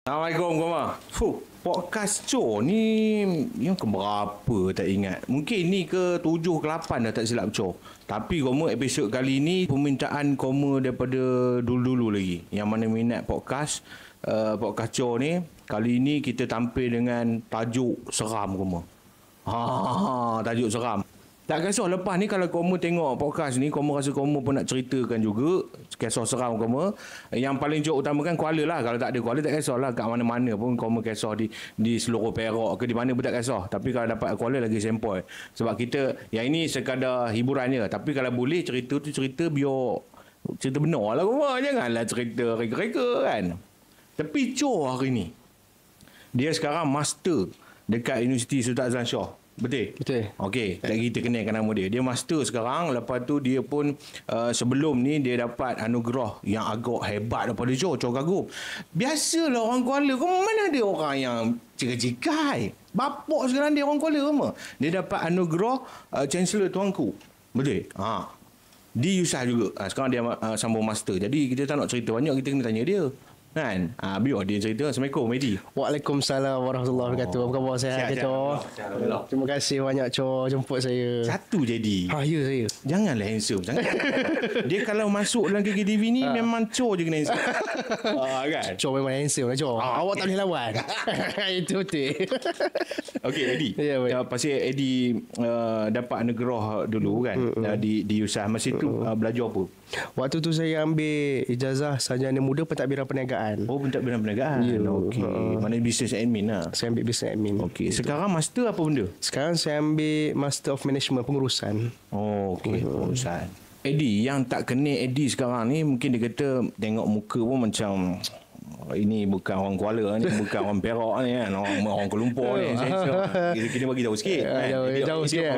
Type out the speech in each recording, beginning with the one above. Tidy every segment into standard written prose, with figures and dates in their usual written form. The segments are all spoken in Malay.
Assalamualaikum Koma. Podcast Cho ni yang keberapa tak ingat. Mungkin ni ke 7 ke 8 dah tak silap Cho. Tapi Koma episod kali ni permintaan Koma daripada dulu-dulu lagi. Yang mana minat podcast podcast Cho ni. Kali ni kita tampil dengan tajuk seram Koma. Tajuk seram. Tak kisah lepas ni kalau Koma tengok podcast ni, Koma rasa Koma pun nak ceritakan juga kisah seram Koma. Yang paling jauh utama kan Kuala lah. Kalau tak ada Kuala tak kisah lah. Kat mana-mana pun Koma kisah di seluruh Perak ke di mana pun tak kisah. Tapi kalau dapat Kuala lagi sempoi. Sebab kita, yang ini sekadar hiburan je. Tapi kalau boleh cerita tu cerita biar cerita benar lah Koma. Janganlah cerita reka-reka kan. Tapi Cho hari ni, dia sekarang master dekat Universiti Sultan Azlan Shah. Betul? Betul. Okey, tak kita kenalkan nama dia. Dia master sekarang. Lepas tu dia pun sebelum ni dia dapat anugerah yang agak hebat daripada Cho kagum. Biasalah orang Kuala. Mana ada orang yang cikai-cikai. Bapak sekarang dia orang Kuala semua. Dia dapat anugerah Chancellor Tuanku. Betul? Di USAH juga. Sekarang dia sambung master. Jadi kita tak nak cerita banyak, kita kena tanya dia. Kan? Biar dia cerita. Assalamualaikum, Edi. Waalaikumsalam warahmatullahi wabarakatuh. Apa khabar? Sihat ke, Cho? Terima kasih banyak, Cho, jemput saya. Satu jadi. Ya saya. Janganlah handsome sangat. Dia kalau masuk dalam KKTV ni memang Cho je kena handsome. Kan? Cho memang handsome lah, Cho. Awak tak boleh lawan. Itu betul. Okey, Eddie. Pasal Eddie dapat anugerah dulu kan di USAH. Masa tu belajar apa? Waktu tu saya ambil ijazah sarjana muda pentadbiran perniagaan. Oh, pentadbiran perniagaan. Ya. Okey. Mana business admin lah. Saya ambil business admin. Okey. Sekarang master apa benda? Sekarang saya ambil Master of Management, pengurusan. Oh, okey. Pengurusan. Eddie, yang tak kenal Eddie sekarang ni, mungkin dia kata tengok muka pun macam ini bukan orang Kuala ni, bukan orang Perak ni kan, orang Kuala Lumpur ni. Kita kena bagi tahu sikit. Jauh sikit.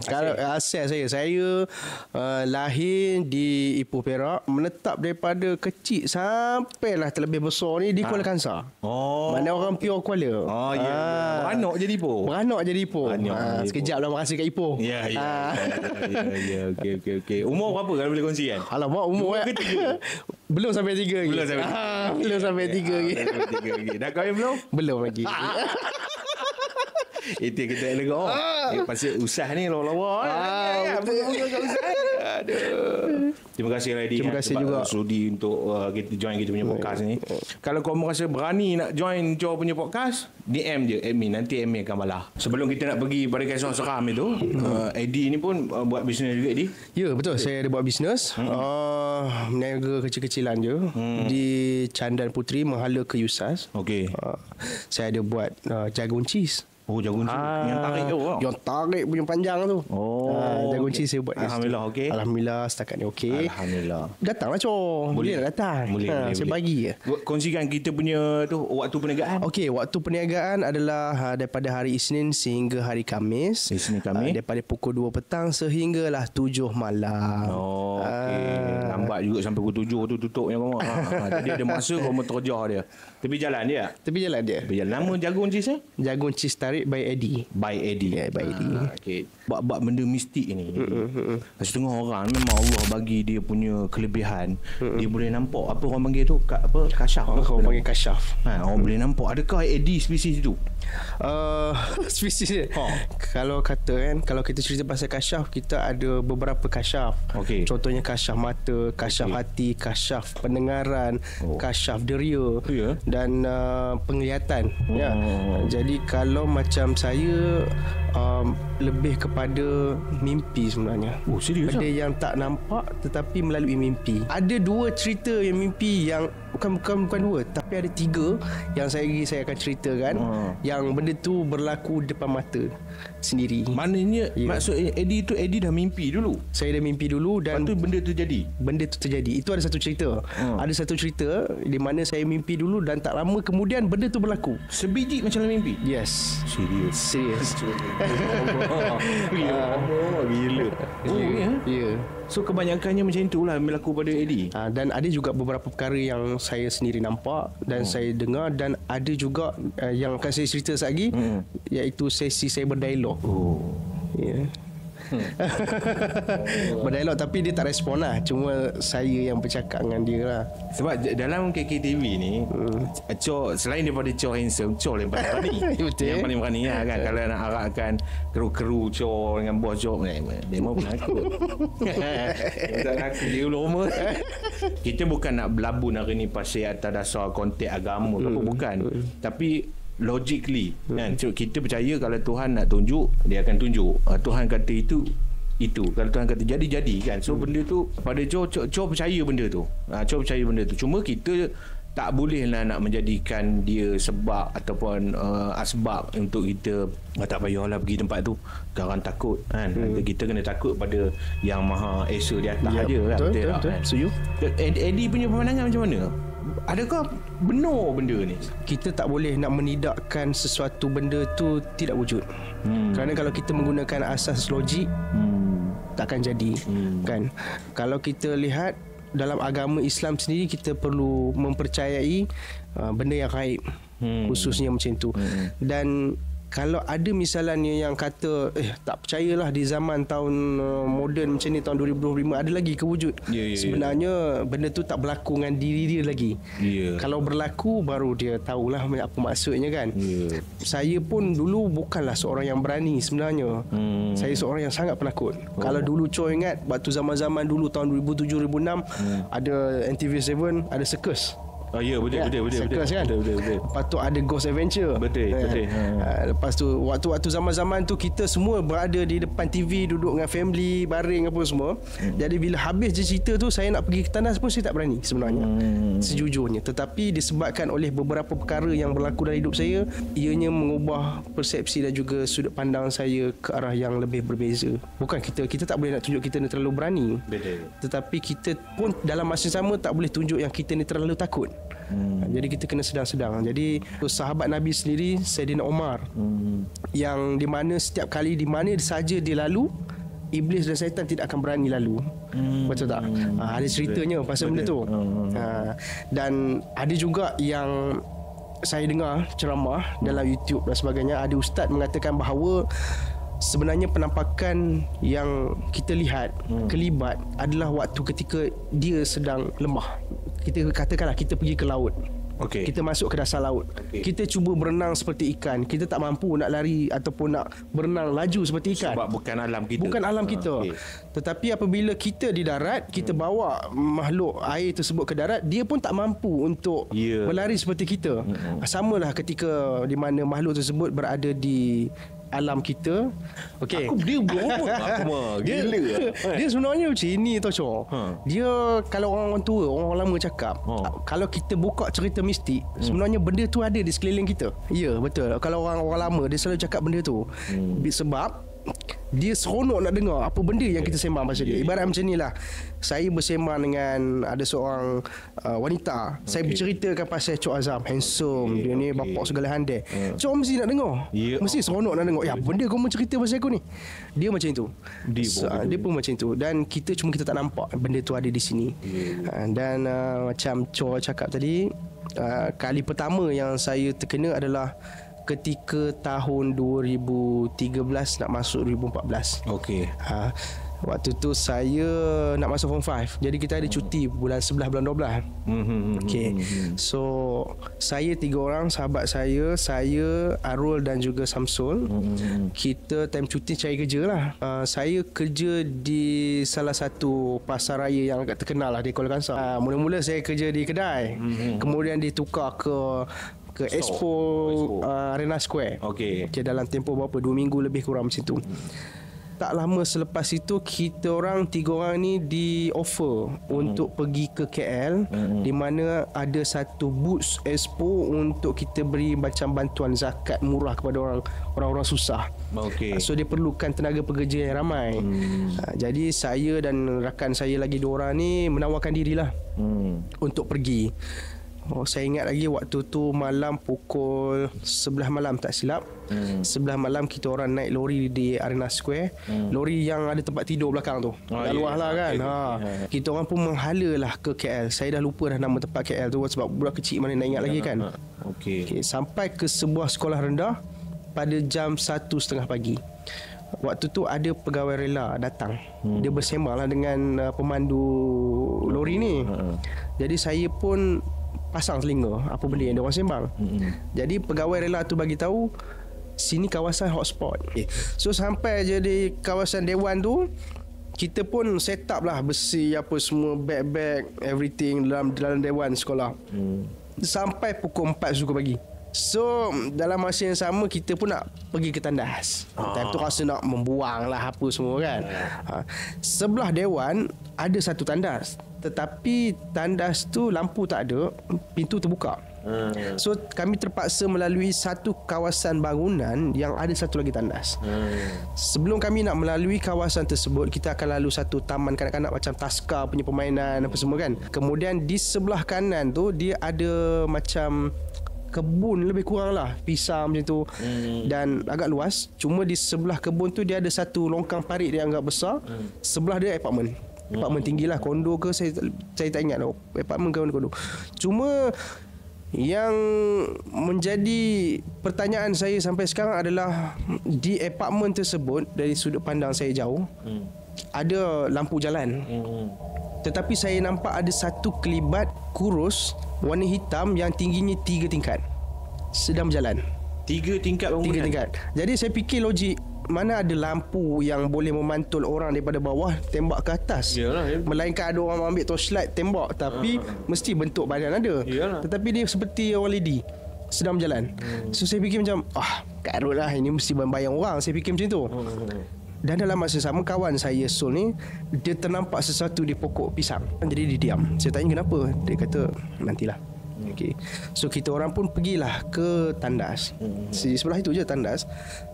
Kalau asal saya lahir di Ipoh Perak, menetap daripada kecil sampailah terlebih besar ni di Kuala Kangsar. Mana orang pure Kuala. Ya. Beranak jadi Ipoh. Sekejap lah makasih kat Ipoh. Ya. Okey. Umur berapa kalau boleh kongsi kan? Alamak, umur belum sampai 3 lagi. Belum sampai 3 lagi. Dah kahwin belum? Belum lagi. Itu kita lega. Pasal usah ni lawa-lawa. Aduh. Terima kasih Eddie. Terima kasih juga sudi untuk kita join kita punya podcast ni. Kalau kau merasa berani nak join Cho punya podcast, DM je admin, nanti admin akan balas. Sebelum kita nak pergi pada kisah seram itu, Eddie ni pun buat bisnes juga Eddie. Ya, betul. Saya ada buat bisnes. Meniaga kecil-kecilan je di Candan Puteri, menghala ke USAS. Okey. Saya ada buat jagung cheese. Jagung cheese yang tarik tu. Yang tarik punya panjang tu. Jagung cheese saya buat. Alhamdulillah okey. Alhamdulillah setakat ni okey. Alhamdulillah. Datanglah Cho. Boleh nak datang. Boleh. Saya bagi je. Kongsikan kita punya tu waktu perniagaan. Okey, waktu perniagaan adalah daripada hari Isnin sehingga hari Khamis. Daripada pukul 2 petang sehinggalah 7 malam. Okey. Lambat juga sampai pukul 7 tu tutupnya kau. Jadi ada masa kau terjah dia. Tepi jalan dia. Nama jagung cheese Jagung cheese tarik by Eddie. By Eddie. Okey. Buat benda mistik ni. Setengah orang memang Allah bagi dia punya kelebihan. Dia boleh nampak apa orang panggil tu kasyaf. Orang panggil kasyaf. Orang boleh nampak. Adakah Eddie spesies tu? Spesies dia. Kalau kata kan, kalau kita cerita pasal kasyaf, kita ada beberapa kasyaf. Contohnya kasyaf mata, kasyaf hati, kasyaf pendengaran, kasyaf deria dan penglihatan. Jadi kalau macam saya lebih kepada mimpi sebenarnya. Serius? Ada yang tak nampak tetapi melalui mimpi. Ada 2 cerita yang mimpi yang bukan 2, tapi ada 3 yang saya akan ceritakan. Yang benda tu berlaku depan mata sendiri. Maknanya maksud Eddie tu, Eddie dah mimpi dulu. Saya dah mimpi dulu dan lepas tu benda tu jadi. Itu ada satu cerita. Ada satu cerita di mana saya mimpi dulu dan tak lama kemudian benda tu berlaku. Sebiji macam dalam mimpi. Yes. Serius. Gila. Ya. So kebanyakannya macam itulah berlaku pada Eddie. Dan ada juga beberapa perkara yang saya sendiri nampak dan saya dengar, dan ada juga yang akan saya cerita lagi, iaitu sesi saya berdialog. Berdialog, tapi dia tak respon lah. Cuma saya yang bercakap dengan dia lah. Sebab dalam KKTV ni, Cho selain daripada Cho handsome, Cho yang paling berani. Betul. Yang paling berani lah kan. Kalau nak arakkan kru-kru Cho dengan bos Cho, dia mau penakut. Tak takut dia lama. Kita bukan nak berlabun hari ni pasal atas dasar konteks agama ke apa, bukan. Tapi logically kan, kita percaya kalau Tuhan nak tunjuk, dia akan tunjuk. Tuhan kata itu, kalau Tuhan kata jadi kan. So benda tu pada Cho percaya benda tu. Cho percaya benda tu. Cuma kita tak boleh lah nak menjadikan dia sebab ataupun asbab untuk kita tak payahlah pergi tempat tu, jangan takut kan. Kita kena takut pada Yang Maha Esa di atas aja kan. Betul. Setuju. Eddie punya pandangan macam mana? Adakah benar benda ni? Kita tak boleh nak menidakkan sesuatu benda tu tidak wujud. Kerana kalau kita menggunakan asas logik, takkan jadi. Kan? Kalau kita lihat dalam agama Islam sendiri, kita perlu mempercayai benda yang gaib, khususnya macam tu. Dan kalau ada misalnya yang kata tak percayalah di zaman tahun moden macam ni, tahun 2025 ada lagi kewujud. Sebenarnya benda tu tak berlaku dengan diri dia lagi. Kalau berlaku baru dia tahulah apa maksudnya kan. Saya pun dulu bukanlah seorang yang berani sebenarnya. Saya seorang yang sangat penakut. Kalau dulu Cho ingat waktu zaman-zaman dulu tahun 2007 2006 ada NTV7, ada circus. Ya, betul. Kan? Betul. Lepas tu ada Ghost Adventure. Betul. Lepas tu waktu zaman-zaman tu kita semua berada di depan TV, duduk dengan family, baring apa semua. Jadi bila habis je cerita tu, saya nak pergi ke tandas pun saya tak berani sebenarnya. Sejujurnya. Tetapi disebabkan oleh beberapa perkara yang berlaku dalam hidup saya, ianya mengubah persepsi dan juga sudut pandang saya ke arah yang lebih berbeza. Bukan kita tak boleh nak tunjuk kita ni terlalu berani. Betul. Tetapi kita pun dalam masa sama tak boleh tunjuk yang kita ni terlalu takut. Jadi kita kena sedang-sedang. Jadi sahabat Nabi sendiri, Saidina Umar, yang di mana setiap kali di mana saja dia lalu, iblis dan syaitan tidak akan berani lalu. Betul tak? Ada ceritanya pasal benda tu. Dan ada juga yang saya dengar ceramah dalam YouTube dan sebagainya, ada ustaz mengatakan bahawa sebenarnya penampakan yang kita lihat kelibat adalah waktu ketika dia sedang lemah. Kita katakanlah kita pergi ke laut. Kita masuk ke dasar laut. Kita cuba berenang seperti ikan. Kita tak mampu nak lari ataupun nak berenang laju seperti ikan. Sebab bukan alam kita. Bukan alam kita. Tetapi apabila kita di darat, kita bawa makhluk air tersebut ke darat, dia pun tak mampu untuk berlari seperti kita. Samalah ketika di mana makhluk tersebut berada di alam kita. Aku dia belum gila. Dia sebenarnya macam ini tau Cho. Dia kalau orang tua, orang lama cakap, kalau kita buka cerita mistik, sebenarnya benda tu ada di sekeliling kita. Ya, betul. Kalau orang lama dia selalu cakap benda tu. Sebab dia seronok nak dengar apa benda yang kita sembang pasal dia. Ibarat macam ni lah, saya bersembang dengan ada seorang wanita. Saya berceritakan pasal Cok Azam, handsome, dia ni bapak segala handai. Cok mesti nak dengar, mesti seronok nak dengar. Ya, benda kau cerita pasal aku ni. Dia macam itu. Dia pun macam itu. Dan kita tak nampak benda tu ada di sini. Dan macam Cok cakap tadi, kali pertama yang saya terkena adalah ketika tahun 2013 nak masuk 2014. Waktu tu saya nak masuk form 5. Jadi kita ada cuti bulan 11, bulan 12. So saya 3 orang, sahabat saya, Arul dan juga Samsul. Kita time cuti cari kerja lah. Saya kerja di salah satu pasar raya yang agak terkenal lah di Kuala Kangsar. Mula-mula saya kerja di kedai. Kemudian ditukar ke Expo Arena Square. Dalam tempoh berapa 2 minggu lebih kurang macam tu. Tak lama selepas itu, kita orang 3 orang ni di offer untuk pergi ke KL, di mana ada satu booth Expo untuk kita beri macam bantuan zakat murah kepada orang-orang susah. So dia perlukan tenaga pekerja yang ramai. Jadi saya dan rakan saya lagi 2 orang ni menawarkan dirilah untuk pergi. Saya ingat lagi waktu tu malam pukul 11 malam tak silap. 11 malam kita orang naik lori di Arena Square. Lori yang ada tempat tidur belakang tu. Luar lah kan. Kita orang pun menghala lah ke KL. Saya dah lupa dah nama tempat KL tu sebab budak kecil mana nak ingat lagi kan. Sampai ke sebuah sekolah rendah pada jam 1:30 pagi. Waktu tu ada pegawai rela datang. Dia bersembang lah dengan pemandu lori ni. Jadi saya pun pasang telinga apa benda yang dia orang sembang. Jadi pegawai rela tu bagi tahu sini kawasan hotspot. So sampai je di kawasan Dewan tu, kita pun set up lah besi apa semua, bag everything dalam Dewan sekolah. Sampai pukul 4 suku pagi. So dalam masa yang sama kita pun nak pergi ke tandas. Time tu rasa nak membuang lah apa semua kan. Sebelah Dewan ada satu tandas, tetapi tandas tu lampu tak ada, pintu terbuka. So kami terpaksa melalui satu kawasan bangunan yang ada satu lagi tandas. Sebelum kami nak melalui kawasan tersebut, kita akan lalu satu taman kanak-kanak macam taska punya permainan apa semua kan. Kemudian di sebelah kanan tu dia ada macam kebun lebih kurang lah, pisang macam tu, dan agak luas. Cuma di sebelah kebun tu dia ada satu longkang parit yang agak besar. Sebelah dia apartmen tinggi lah, kondo ke saya tak ingat tau, apartmen ke kondo. Cuma yang menjadi pertanyaan saya sampai sekarang adalah di apartmen tersebut, dari sudut pandang saya jauh, ada lampu jalan. Tetapi saya nampak ada satu kelibat kurus warna hitam yang tingginya 3 tingkat sedang berjalan. 3 tingkat bangunan? 3 tingkat. Jadi saya fikir logik, mana ada lampu yang boleh memantul orang daripada bawah tembak ke atas. Yalah, melainkan ada orang ambil torchlight tembak, tapi mesti bentuk badan ada. Yalah. Tetapi dia seperti orang lady sedang berjalan. So saya fikir macam karut lah, ini mesti bayang orang. Saya fikir macam tu. Dan dalam masa sama, kawan saya Sol ni, dia ternampak sesuatu di pokok pisang. Jadi dia diam. Saya tanya kenapa. Dia kata nantilah. Okay. So kita orang pun pergilah ke tandas. Di sebelah itu je tandas.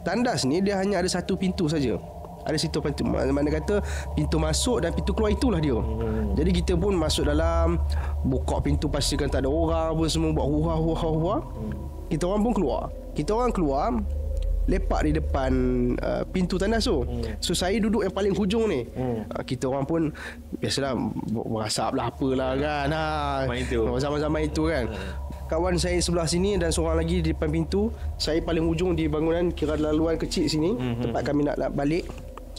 Tandas ni dia hanya ada satu pintu saja. Ada situ pintu, mana kata pintu masuk dan pintu keluar itulah dia. Jadi kita pun masuk dalam, buka pintu, pastikan tak ada orang apa semua, buat hurrah. Kita orang pun keluar. Kita orang keluar, lepak di depan pintu tandas tu. So saya duduk yang paling hujung ni. Kita orang pun biasalah berasap lah apalah kan. Sama-sama itu kan. Kawan saya sebelah sini dan seorang lagi di depan pintu. Saya paling hujung di bangunan, kira laluan kecil sini, tempat kami nak balik.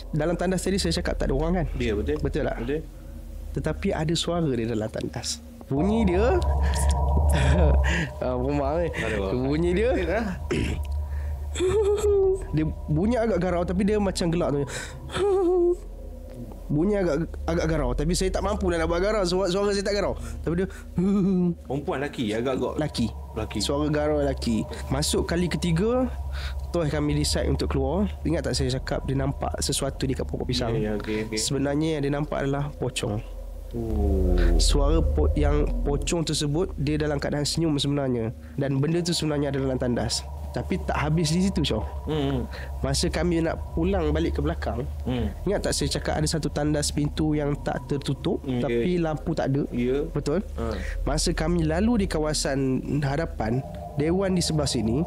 Dalam tandas tadi saya cakap tak ada orang kan. Ya, betul. Betul tak? Betul. Tetapi ada suara di dalam tandas. Bunyi dia bunyi dia dia bunyi agak garau, tapi dia macam gelak tu. Bunyi agak garau, tapi saya tak mampu nak buat garau. Suara saya tak garau, tapi dia perempuan lelaki, agak lelaki. Suara garau lelaki. Masuk kali ketiga, terus kami decide untuk keluar. Ingat tak saya cakap dia nampak sesuatu di kat pokok pisang? Okay. Sebenarnya yang dia nampak adalah pocong. Suara yang pocong tersebut, dia dalam keadaan senyum sebenarnya. Dan benda tu sebenarnya ada dalam tandas. Tapi tak habis di situ, Syah. Masa kami nak pulang balik ke belakang, ingat tak saya cakap ada satu tandas pintu yang tak tertutup, tapi lampu tak ada. Betul? Masa kami lalu di kawasan hadapan Dewan di sebelah sini,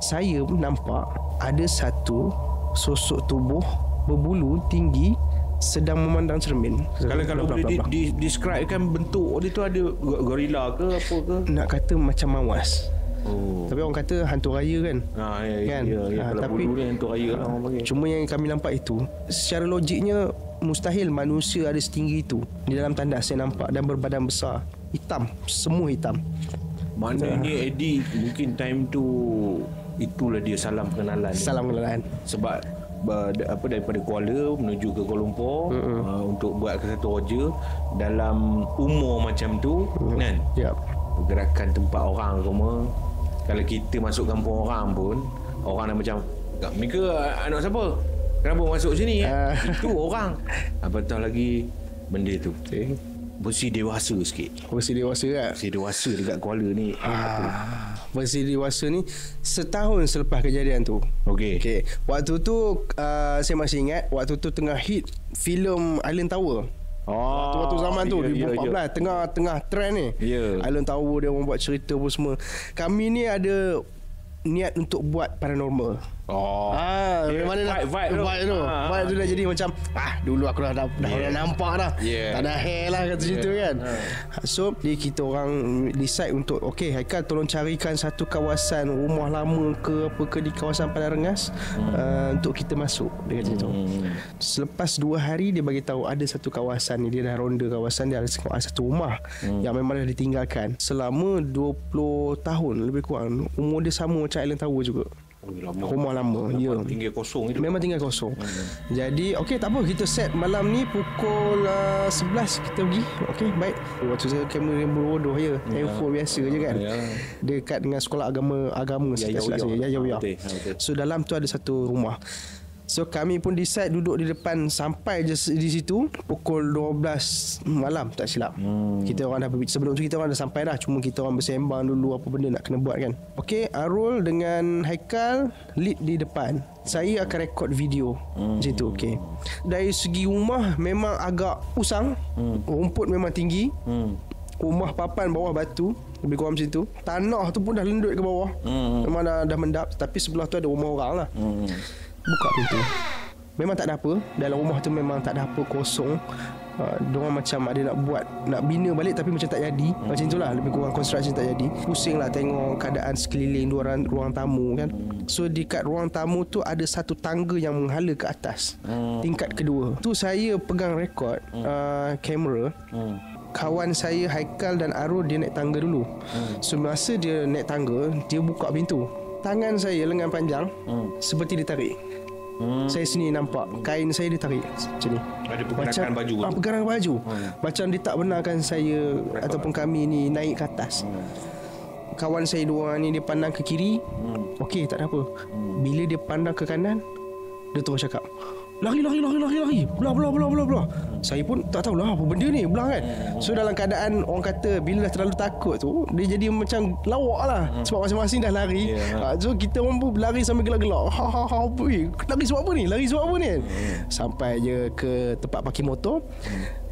saya nampak ada satu sosok tubuh berbulu tinggi sedang memandang cermin. Kalau boleh describekan bentuk dia tu, ada gorila ke apa ke? Nak kata macam mawas. Tapi orang kata hantu raya kan. Kan? Tapi hantu raya lah orang panggil. Cuma yang kami nampak itu, secara logiknya mustahil manusia ada setinggi itu. Di dalam tandas saya nampak, dan berbadan besar, hitam, semua hitam. Maknanya Eddie mungkin time tu itulah dia salam pengenalan. Sebab daripada Kuala menuju ke Kuala Lumpur untuk buat ke satu roja dalam umur macam tu kan. Pergerakan tempat orang semua, kalau kita masuk kampung orang pun, orang dah macam, mereka anak siapa? Kenapa masuk sini? Itu orang. Apatah lagi benda tu versi dewasa sikit. Versi dewasa kan? Versi dewasa dekat Kuala ni. Versi dewasa ni setahun selepas kejadian tu. Okey. Waktu tu saya masih ingat, waktu tu tengah hit filem Island Tower. Waktu zaman tu 2014 tengah trend ni. Island Tower, dia orang buat cerita pun semua. Kami ni ada niat untuk buat paranormal. Mana vibe tu. Vibe tu dah jadi macam dulu aku dah nampak dah. Tak ada hair lah kata situ kan. So kita orang decide untuk Haikal tolong carikan satu kawasan rumah lama ke apa ke di kawasan Padang Rengas untuk kita masuk, dia kata situ. Selepas 2 hari dia bagi tahu ada satu kawasan ni, dia dah ronda kawasan dia, ada satu rumah yang memang dah ditinggalkan selama 20 tahun lebih kurang. Umur dia sama macam Alan Tower juga. Rumah lama. Tinggal kosong itu. Memang tinggal kosong. Jadi tak apa, kita set malam ni pukul 11 kita pergi. Baik. Waktu saya kamera bodoh je. Handphone biasa je kan. Dekat dengan sekolah agama ya. So dalam tu ada satu rumah. So kami pun decide duduk di depan sampai je di situ pukul 12 malam tak silap. Kita orang dah sebelum tu kita orang dah sampai dah, cuma kita orang bersembang dulu apa benda nak kena buat kan. Arul dengan Haikal lead di depan. Saya akan rekod video situ. Dari segi rumah memang agak usang. Rumput memang tinggi. Rumah papan bawah batu, lebih kurang macam tu. Tanah tu pun dah lendut ke bawah. Memang dah mendap. Tapi sebelah tu ada rumah orang lah. Buka pintu, memang tak ada apa. Dalam rumah tu memang tak ada apa, kosong. Diorang macam ada nak bina balik tapi macam tak jadi. Macam itulah, lebih kurang construction tak jadi. Pusing lah tengok keadaan sekeliling ruang tamu kan. So dekat ruang tamu tu ada satu tangga yang menghala ke atas, tingkat kedua. Tu saya pegang rekod kamera. Kawan saya Haikal dan Arul dia naik tangga dulu. So masa dia naik tangga, dia buka pintu. Tangan saya lengan panjang seperti ditarik. Saya sendiri nampak kain saya ditarik macam ni. Ada pergerakan baju. Pergerakan baju. Macam dia tak benarkan saya ataupun kami ni naik ke atas. Kawan saya dua ni dia pandang ke kiri. Tak ada apa. Bila dia pandang ke kanan, dia terus cakap, lari. Belah. Saya pun tak tahulah apa benda ni, belah kan. So dalam keadaan orang kata bila dah terlalu takut tu, dia jadi macam lawak lah. Sebab masing-masing dah lari. So kita orang pun berlari sambil gelak-gelak. Lari sebab apa ni? Sampai je ke tempat parking motor.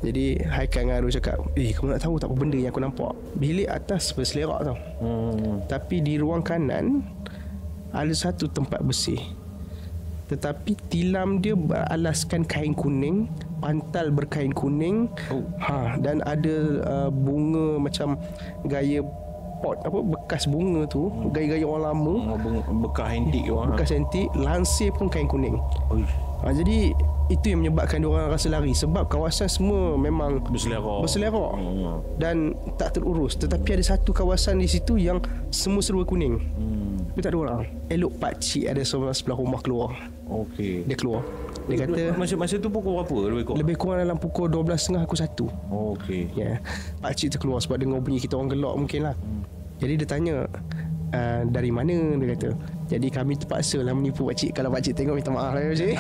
Jadi Haikal dengan Arul cakap, kamu nak tahu tak apa benda yang aku nampak? Bilik atas berselerak tau. Tapi di ruang kanan ada satu tempat bersih, tetapi tilam dia beralaskan kain kuning, pantal berkain kuning. Dan ada bunga macam gaya pot, bekas bunga tu, gaya-gaya orang lama, bekas antik, lansir pun kain kuning. Jadi itu yang menyebabkan diorang rasa lari, sebab kawasan semua memang berselerak dan tak terurus. Tetapi ada satu kawasan di situ yang semua serba kuning, tapi tak ada orang. Elok pakcik ada sebelah rumah keluar. Dia keluar. Dia kata masa tu pukul berapa? Lebih kurang dalam pukul 12.30 pukul 1. Pakcik tu keluar sebab dengar bunyi kita orang gelak mungkin lah. Jadi dia tanya, dari mana, dia kata. Jadi kami terpaksa lah menipu pakcik. Kalau pakcik tengok minta maaf lah pakcik.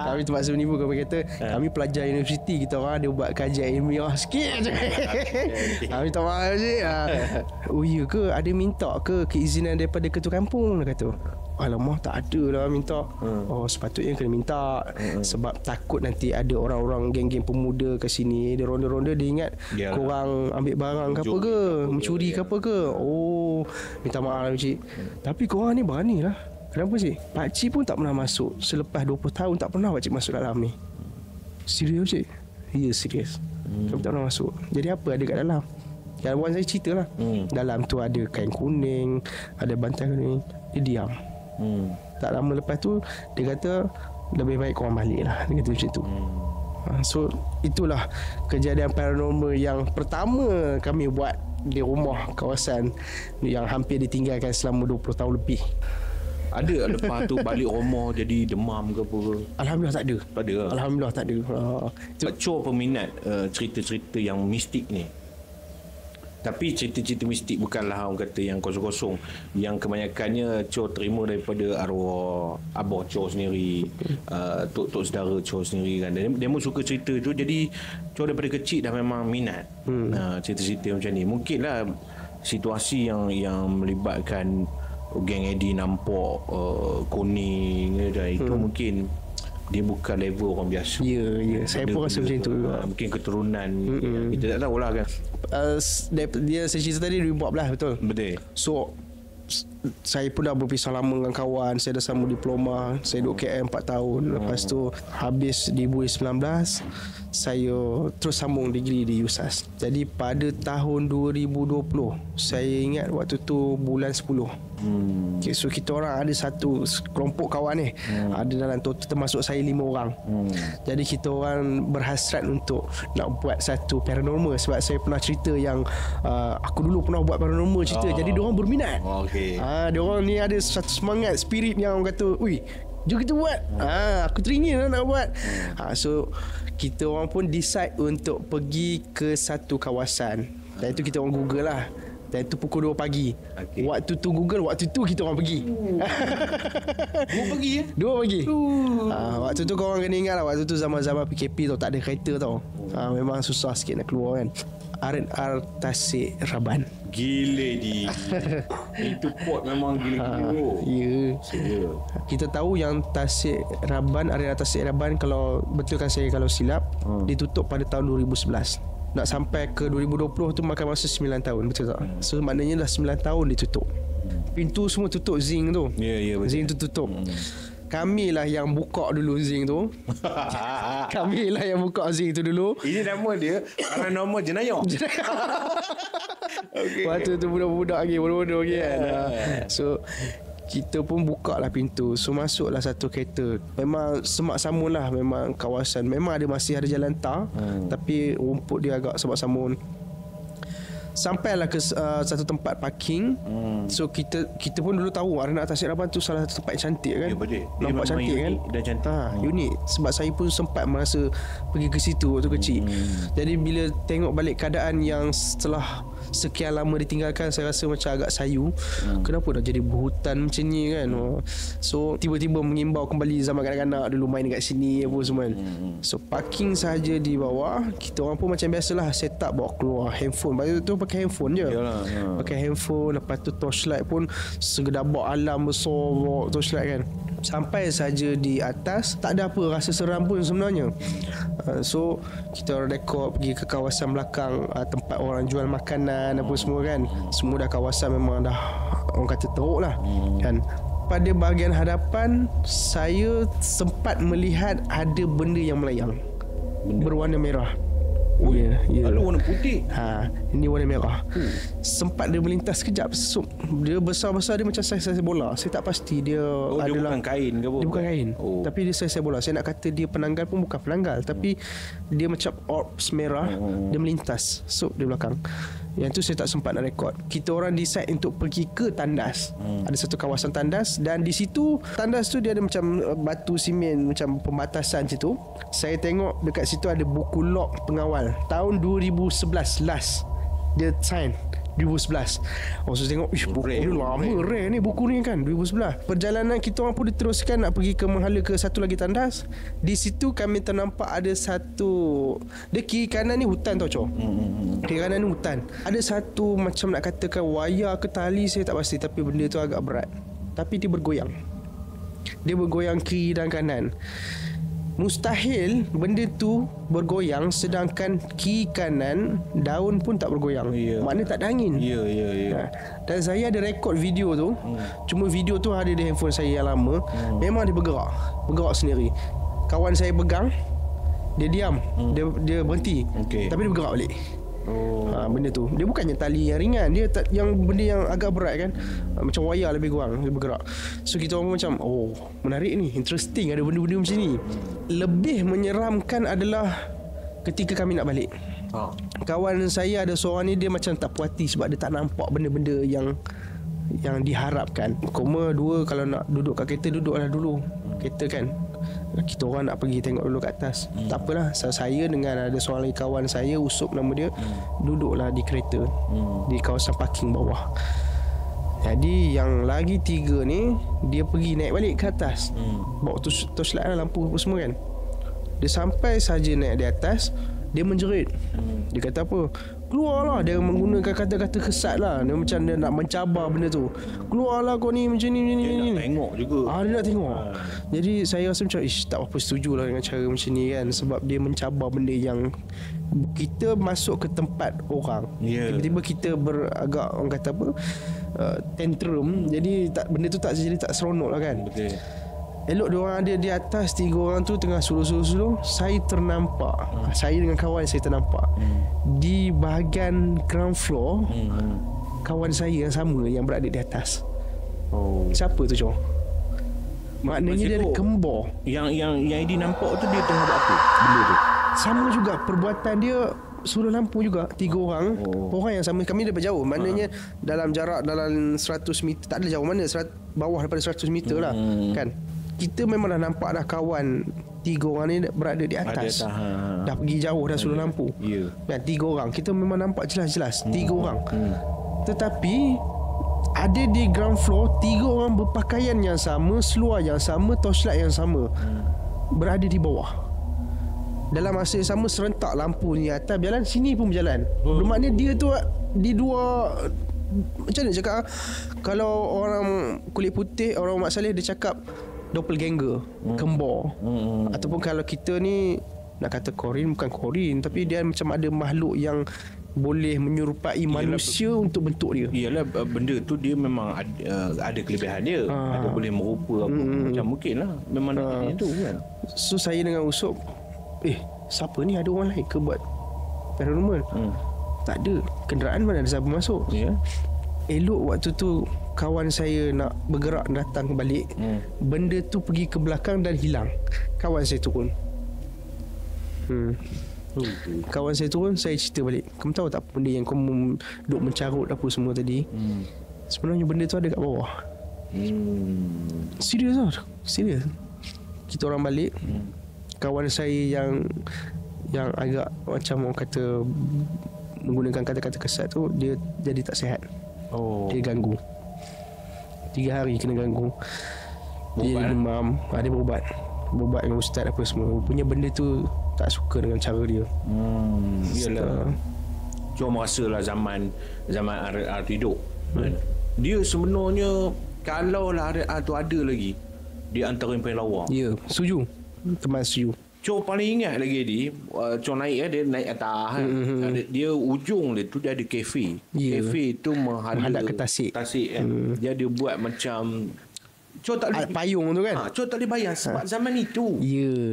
Kami terpaksa menipu. Kami kata kami pelajar universiti, kita orang ada buat kajian ilmiah sikit je. Kami minta maaf pakcik. Ya ke, ada minta ke keizinan daripada ketua kampung, dia kata. Alamak, tak ada lah minta. Sepatutnya kena minta. Sebab takut nanti ada orang-orang geng-geng pemuda ke sini, dia ronda-ronda, dia ingat korang ambil barang ke apa ke, mencuri ke apa ke. Minta maaf lah pakcik. Tapi korang ni berani lah. Kenapa sih? Pakcik pun tak pernah masuk. Selepas 20 tahun tak pernah pakcik masuk dalam ni. Serius pakcik? Ya, serius. Kami tak pernah masuk. Jadi apa ada kat dalam? Kawan saya cerita lah. Dalam tu ada kain kuning, ada bantal kuning. Dia diam. Tak lama lepas tu dia kata lebih baik korang balik lah. Dia kata macam tu. So itulah kejadian paranormal yang pertama kami buat di rumah kawasan yang hampir ditinggalkan selama 20 tahun lebih. Ada lepas tu balik rumah jadi demam ke apa ke? Alhamdulillah tak ada. Tak ada. Alhamdulillah tak ada. Cor peminat cerita-cerita yang mistik ni. Tapi cerita-cerita mistik bukanlah orang kata yang kosong-kosong. Yang kebanyakannya Cor terima daripada arwah abah Cor sendiri, tok-tok saudara Cor sendiri kan. Dia pun suka cerita tu. Jadi Cor daripada kecil dah memang minat cerita-cerita macam ni. Mungkinlah situasi yang melibatkan geng Eddie nampak kuning dan itu mungkin dia bukan level orang biasa. Ya. Saya pun rasa macam tu juga. Mungkin keturunan kita tak tahulah kan. Dia saya cerita tadi 2014 betul. Betul. So saya pun dah berpisah lama dengan kawan. Saya dah sambung diploma. Saya duduk KL 4 tahun. Lepas tu habis di 2019 saya terus sambung degree di USAS. Jadi pada tahun 2020 saya ingat waktu tu bulan 10. Okay, so kita orang ada satu kelompok kawan ni. Ada dalam total termasuk saya 5 orang. Jadi kita orang berhasrat untuk nak buat satu paranormal. Sebab saya pernah cerita yang aku dulu pernah buat paranormal cerita. Jadi diorang berminat. Diorang ni ada satu semangat, spirit yang orang kata, "Ui, jom kita buat." Aku teringin nak buat. So kita orang pun decide untuk pergi ke satu kawasan. Dan itu kita orang Google lah. Dan itu pukul 2 pagi. Waktu tu Google, waktu tu kita orang pergi. 2 pagi ya? 2 pagi. Waktu tu korang kena ingat lah, waktu tu zaman-zaman PKP tau, tak ada kereta tau. Memang susah sikit nak keluar kan. R&R Tasik Raban. Gila di. Itu port memang gila-gila. Ya. Kita tahu yang Tasik Raban, R&R Tasik Raban, kalau betulkan saya kalau silap, ditutup pada tahun 2011. Nak sampai ke 2020 tu makan masa 9 tahun, betul tak? So maknanya dah 9 tahun ditutup. Pintu semua tutup, zinc tu. Ya, betul. Zinc tu tutup. Kamilah yang buka dulu zinc tu. Kamilah yang buka zinc tu dulu. Ini nama dia Paranormal Jenayah. Waktu tu budak-budak lagi, bodoh-bodoh lagi kan. So kita pun buka lah pintu. So masuklah satu kereta. Memang semak samun lah. Memang kawasan, memang masih ada jalan tar, tapi rumput dia agak semak samun. Sampailah ke satu tempat parking. So kita pun dulu tahu R&R Tasik Raban tu salah satu tempat yang cantik kan. Nampak cantik kan. Dan cantik. Unik. Sebab saya pun sempat merasa pergi ke situ waktu kecil. Jadi bila tengok balik keadaan yang setelah sekian lama ditinggalkan, saya rasa macam agak sayu. Kenapa dah jadi berhutan macam ni kan. So tiba-tiba mengimbau kembali zaman kanak-kanak dulu main dekat sini apa semua kan. So parking sahaja di bawah. Kita orang pun macam biasalah set up, bawa keluar handphone. Lepas tu pakai handphone je. Pakai handphone. Lepas tu torchlight pun segedabak alam besar, bawa torchlight kan. Sampai saja di atas, tak ada apa rasa seram pun sebenarnya. So kita rekod pergi ke kawasan belakang, tempat orang jual makanan apa semua kan. Semua dah kawasan memang dah orang kata teruk lah kan. Pada bahagian hadapan saya sempat melihat ada benda yang melayang, berwarna merah. Lalu warna putih. Ini warna merah. Sempat dia melintas sekejap. So, dia besar-besar, dia macam saiz bola. Saya tak pasti dia adalah, dia bukan kain ke apa? Dia bukan kain. Tapi dia saiz bola. Saya nak kata dia penanggal pun bukan penanggal, tapi dia macam orbs merah. Dia melintas. So di belakang. Yang tu saya tak sempat nak rekod. Kita orang decide untuk pergi ke tandas. Ada satu kawasan tandas, dan di situ tandas tu dia ada macam batu simen, macam pembatasan situ. Saya tengok dekat situ ada buku log pengawal tahun 2011 last. Dia sign 2011. So tengok, buku ni lama, rare ni buku ni kan, 2011. Perjalanan kita orang pun diteruskan nak pergi ke menghala ke satu lagi tandas. Di situ kami ternampak ada satu, dia kiri kanan ni hutan tau, kiri kanan ni hutan. Ada satu macam nak katakan wayar ke tali, saya tak pasti, tapi benda tu agak berat. Tapi dia bergoyang. Dia bergoyang kiri dan kanan. Mustahil benda tu bergoyang sedangkan kiri kanan daun pun tak bergoyang. Maknanya tak ada angin. Dan saya ada rekod video tu. Cuma video tu ada di handphone saya yang lama. Memang dia bergerak sendiri. Kawan saya pegang, dia diam, dia berhenti, tapi dia bergerak balik. Benda tu dia bukannya tali yang ringan, dia yang benda yang agak berat kan, macam wayar lebih kurang, dia bergerak. So kita orang macam, menarik ni, interesting, ada benda-benda macam ni. Lebih menyeramkan adalah ketika kami nak balik. Kawan saya ada seorang ni, dia macam tak puas hati sebab dia tak nampak benda-benda yang diharapkan. Koma dua, kalau nak duduk kat kereta, duduklah dulu kereta kan. Kita orang nak pergi tengok dulu kat atas. Tak apalah, saya dengan ada seorang lagi kawan saya, Usup nama dia, duduklah di kereta di kawasan parking bawah. Jadi yang lagi 3 ni, dia pergi naik balik ke atas, bawa torchlight lah, lampu apa semua kan. Dia sampai saja naik di atas, dia menjerit. Dia kata apa, keluarlah. Dia menggunakan kata-kata kesat lah. Dia macam dia nak mencabar benda tu. Keluarlah kau ni macam ni. Dia nak tengok juga. Dia nak tengok. Jadi saya rasa macam tak apa setuju lah dengan cara macam ni kan. Sebab dia mencabar benda yang kita masuk ke tempat orang. Tiba-tiba kita beragak orang kata apa, tantrum. Jadi benda tu jadi tak seronok lah kan. Betul. Elok diorang ada di atas, 3 orang tu tengah suluh-suluh. Saya ternampak, saya dengan kawan saya ternampak di bahagian ground floor, kawan saya yang sama yang berada di atas. Siapa tu Jom? Maknanya dia ada kembar. Yang Edi nampak tu dia tengah buat apa benda tu? Sama juga perbuatan dia, suruh lampu juga. 3 orang orang yang sama. Kami daripada jauh. Maknanya dalam jarak dalam 100 meter. Tak ada jauh mana, bawah daripada 100 meter lah kan. Kita memang dah nampak dah kawan 3 orang ni berada di atas. Dah pergi jauh dah suruh lampu. Dan 3 orang kita memang nampak jelas-jelas 3 orang. Tetapi ada di ground floor 3 orang berpakaian yang sama, seluar yang sama, torchlight yang sama, berada di bawah. Dalam masa yang sama serentak lampu ni atas berjalan, sini pun berjalan. Bermakna dia tu di dua, macam mana cakap, kalau orang kulit putih, orang Mak Saleh dia cakap doppelganger, kembar. Ataupun kalau kita ni nak kata korin, bukan korin, tapi dia macam ada makhluk yang boleh menyerupai manusia untuk bentuk dia. Iyalah, benda tu dia memang ada kelebihan dia. Ada boleh merupa apa macam mungkin lah. Memang macam tu kan. So saya dengan Usop, siapa ni, ada orang lain ke buat paranormal? Tak ada. Kenderaan mana ada siapa masuk. Elok waktu tu kawan saya nak bergerak datang balik, benda tu pergi ke belakang dan hilang. Kawan saya turun. Kawan saya turun, saya cerita balik. Kamu tahu tak benda yang kamu duk mencarut apa semua tadi? Sebenarnya benda tu ada kat bawah. Serius lah. Serius. Kita orang balik. Kawan saya yang agak macam orang kata menggunakan kata-kata kesat tu, dia jadi tak sihat. Dia ganggu 3 hari kena ganggu. Dia demam. Dia berubat dengan ustaz apa semua. Punya benda tu tak suka dengan cara dia. Yalah. Cuma rasalah zaman RR hidup. Dia sebenarnya kalau lah RR tu ada lagi, dia antara yang paling lawa. Ya, setuju. Teman setuju. Cok paling ingat lagi Cok naik dia naik atas dia ujung dia tu dia ada kafe. Kafe tu menghadap ke Tasik kan. Dia ada buat macam Cok tak boleh payung tu kan. Cok tak boleh bayar sebab zaman itu.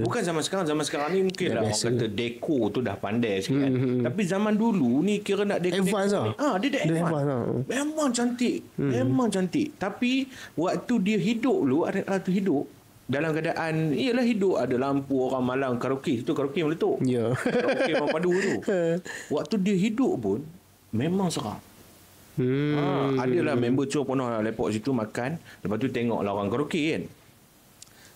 Bukan zaman sekarang. Zaman sekarang ni mungkin lah orang kata deko tu dah pandai sikit kan. Tapi zaman dulu ni kira nak deko advance lah. Dia dah advance. Memang cantik. Memang cantik. Tapi waktu dia hidup dulu, ada tu hidup dalam keadaan ialah hidup, ada lampu, orang malang karaoke. Itu karaoke meletup. Karaoke orang padu tu. Waktu dia hidup pun memang seram. Adalah member Cok pernah lepak situ makan, lepas tu tengoklah orang karaoke kan.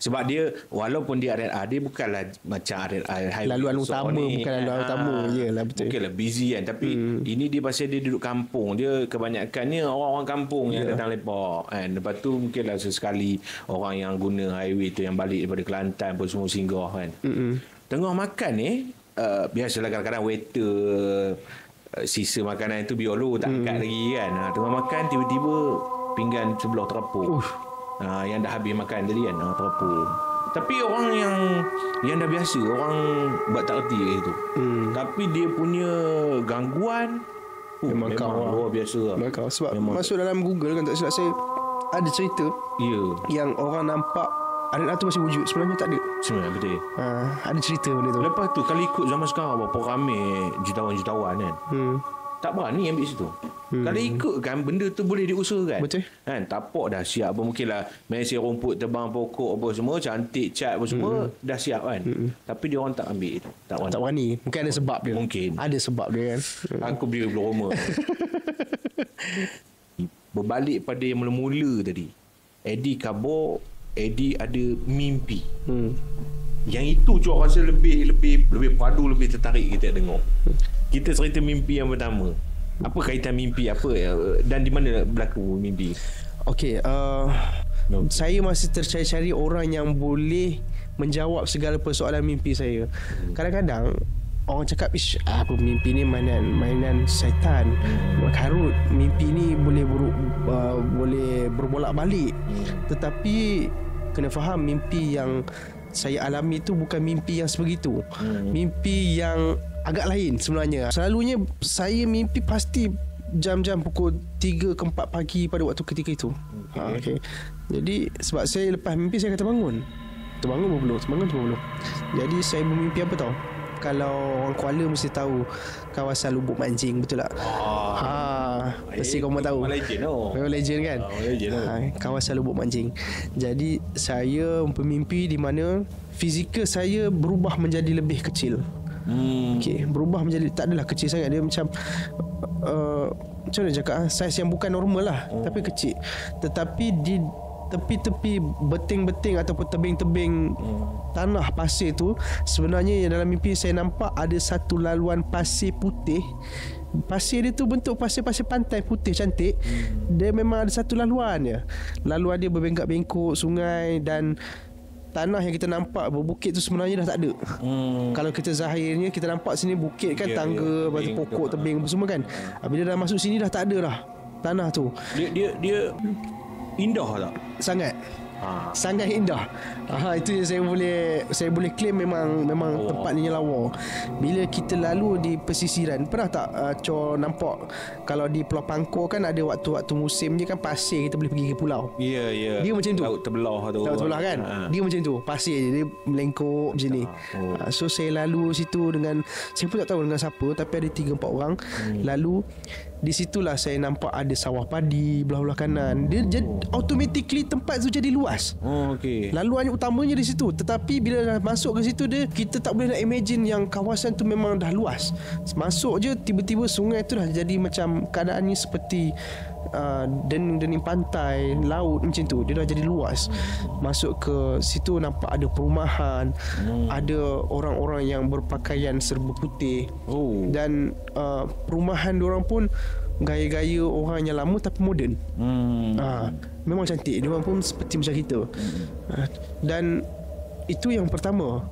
Sebab dia walaupun dia RR, dia bukanlah macam RR laluan utama ni. Bukan laluan utama. Yalah betul. Mungkinlah busy kan, tapi ini dia pasal dia duduk kampung. Dia kebanyakannya orang-orang kampung yang datang lepak kan. Lepas tu mungkinlah sesekali orang yang guna highway tu yang balik daripada Kelantan pun semua singgah kan. Tengah makan ni biasalah kadang-kadang waiter sisa makanan tu biolo tak angkat lagi kan. Tengah makan tiba-tiba pinggan sebelah terapuk. Yang dah habis makan tadi kan, terapuk. Tapi orang yang dah biasa, orang buat tak erti itu. Tapi dia punya gangguan memang luar biasa lah. Sebab memang masuk dalam Google kan, tak silap saya ada cerita yang orang nampak RR tu masih wujud, sebenarnya tak ada. Sebenarnya betul. Ada cerita benda tu. Lepas tu kalau ikut zaman sekarang berapa ramai jutawan-jutawan kan. Tak berani ambil situ. Kalau ikut kan benda tu boleh diusahakan. Betul. Kan tapak dah siap apa, mungkinlah mesej rumput, tebang pokok apa semua, cantik cat apa semua dah siap kan. Tapi dia orang tak ambil itu. Tak berani. Mungkin ada sebab dia. Mungkin. Ada sebab dia kan. Aku beli belum rumah. Berbalik pada yang mula-mula tadi. Eddie kabur, Eddie ada mimpi. Yang itu Cok rasa lebih padu, lebih tertarik kita dengar. Kita cerita mimpi yang pertama. Apa kaitan mimpi apa dan di mana berlaku mimpi? Okey, saya masih tercari-cari orang yang boleh menjawab segala persoalan mimpi saya. Kadang-kadang orang cakap apa mimpi ni mainan syaitan, karut, mimpi ni boleh berbolak-balik. Tetapi kena faham, mimpi yang saya alami tu bukan mimpi yang sebegitu. Mimpi yang agak lain sebenarnya. Selalunya saya mimpi pasti jam-jam pukul 3 ke 4 pagi pada waktu ketika itu. Okay. Jadi sebab saya lepas mimpi saya kata terbangun belum. Jadi saya bermimpi apa tau? Kalau orang Kuala mesti tahu kawasan Lubuk Manjing, betul tak? Mesti kau tahu. Memang legend kan? Kawasan Lubuk Manjing. Jadi saya bermimpi di mana fizikal saya berubah menjadi lebih kecil. Okay, berubah menjadi, tak adalah kecil sangat, dia macam macam mana cakap, saiz yang bukan normal lah, tapi kecil. Tetapi di tepi-tepi beting-beting ataupun tebing-tebing tanah pasir tu, sebenarnya dalam mimpi saya nampak ada satu laluan pasir putih. Pasir dia tu bentuk pasir-pasir pantai putih cantik. Dia memang ada satu laluan je. Laluan dia berbengkak-bengkok sungai, dan tanah yang kita nampak berbukit tu sebenarnya dah tak ada. Kalau kita zahirnya kita nampak sini bukit kan, tangga, batu pokok, tebing semua kan. Bila dah masuk sini dah tak ada dah tanah tu. Dia indah tak? Sangat. Sangat indah. Itu yang saya boleh claim memang tempatnya lawa. Bila kita lalu di pesisiran, pernah tak nampak kalau di Pulau Pangkor kan ada waktu-waktu musim je kan, pasir kita boleh pergi ke pulau. Ya. Dia macam tu. Laut terbelah tu. Laut terbelah kan. Dia macam tu. Pasir je, dia melengkuk macam ni. So saya lalu situ dengan, saya pun tak tahu dengan siapa, tapi ada 3-4 orang. Lalu di situlah saya nampak ada sawah padi belah-belah kanan. Dia jadi automatically tempat tu jadi luas. Laluan utamanya di situ. Tetapi bila dah masuk ke situ, kita tak boleh nak imagine yang kawasan tu memang dah luas. Masuk je tiba-tiba sungai tu dah jadi macam keadaannya seperti dening-dening pantai, laut macam tu. Dia dah jadi luas. Masuk ke situ nampak ada perumahan, ada orang-orang yang berpakaian serba putih. Dan perumahan diorang pun gaya-gaya orang yang lama tapi moden. Memang cantik. Diorang pun seperti macam kita. Dan itu yang pertama.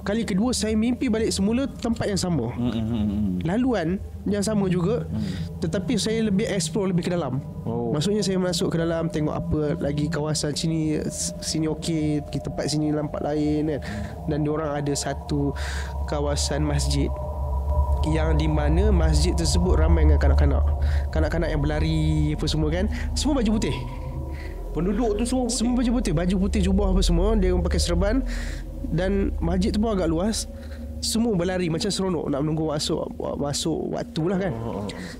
Kali kedua saya mimpi balik semula tempat yang sama. Laluan yang sama juga, tetapi saya lebih explore lebih ke dalam. Maksudnya saya masuk ke dalam, tengok apa lagi kawasan sini okey, tempat sini nampak lain kan. Dan diorang ada satu kawasan masjid yang di mana masjid tersebut ramai dengan kanak-kanak yang berlari apa semua kan. Semua baju putih. Penduduk tu semua baju putih, jubah apa semua. Dia pakai serban. Dan masjid tu pun agak luas. Semua berlari macam seronok nak menunggu masuk waktu lah kan.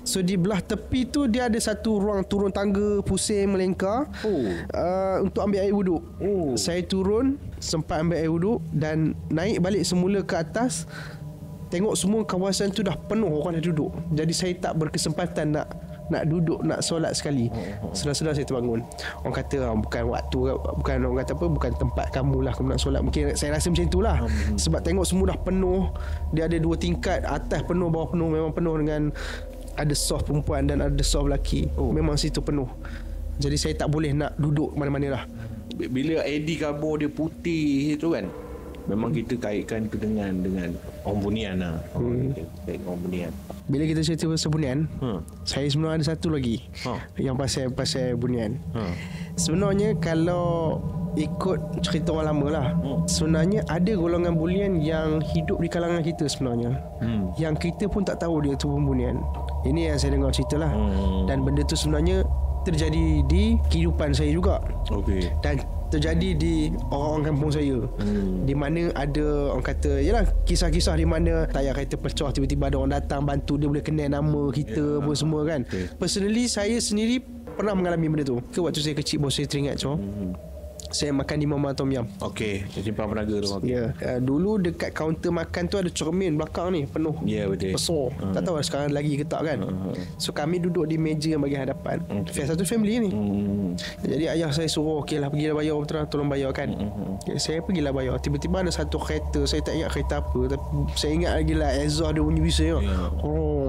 So di belah tepi tu dia ada satu ruang turun tangga pusing melengkar untuk ambil air wuduk. Saya turun, sempat ambil air wuduk dan naik balik semula ke atas. Tengok semua kawasan tu dah penuh orang dah duduk. Jadi saya tak berkesempatan nak duduk, nak solat sekali. Sedar-sedar saya terbangun. Orang kata bukan waktu, bukan orang kata apa, bukan tempat kamu lah kamu nak solat. Mungkin saya rasa macam itulah. Sebab tengok semua dah penuh. Dia ada 2 tingkat, atas penuh, bawah penuh. Memang penuh dengan ada soft perempuan dan ada soft lelaki. Memang situ penuh. Jadi saya tak boleh nak duduk mana-mana lah. Bila Eddie kabur dia putih itu kan, memang kita kaitkan tu dengan Orang Bunian lah. Orang Bunian. Bila kita cerita pasal Bunian, saya sebenarnya ada satu lagi yang pasal Bunian. Sebenarnya kalau ikut cerita orang lama lah, sebenarnya ada golongan Bunian yang hidup di kalangan kita sebenarnya, yang kita pun tak tahu dia tu pun Bunian. Ini yang saya dengar cerita lah. Dan benda tu sebenarnya terjadi di kehidupan saya juga. Dan terjadi di orang kampung saya, di mana ada orang kata, yalah, kisah-kisah di mana tayar kereta pecah, tiba-tiba ada orang datang bantu, dia boleh kenal nama kita apa semua kan. Personally saya sendiri pernah mengalami benda tu. Waktu saya kecil baru saya teringat saya makan di Mama Tom Yum. Simpan penaga tu. Dulu dekat kaunter makan tu ada cermin belakang ni penuh. Betul. Besar. Tak tahu sekarang lagi ke tak kan. So kami duduk di meja yang bagian hadapan. Satu family ni. Jadi ayah saya suruh, okeylah pergilah bayar, tolong bayar kan. Saya pergilah bayar. Tiba-tiba ada satu kereta, saya tak ingat kereta apa, tapi saya ingat lagi lah exhaust dia bunyi bising.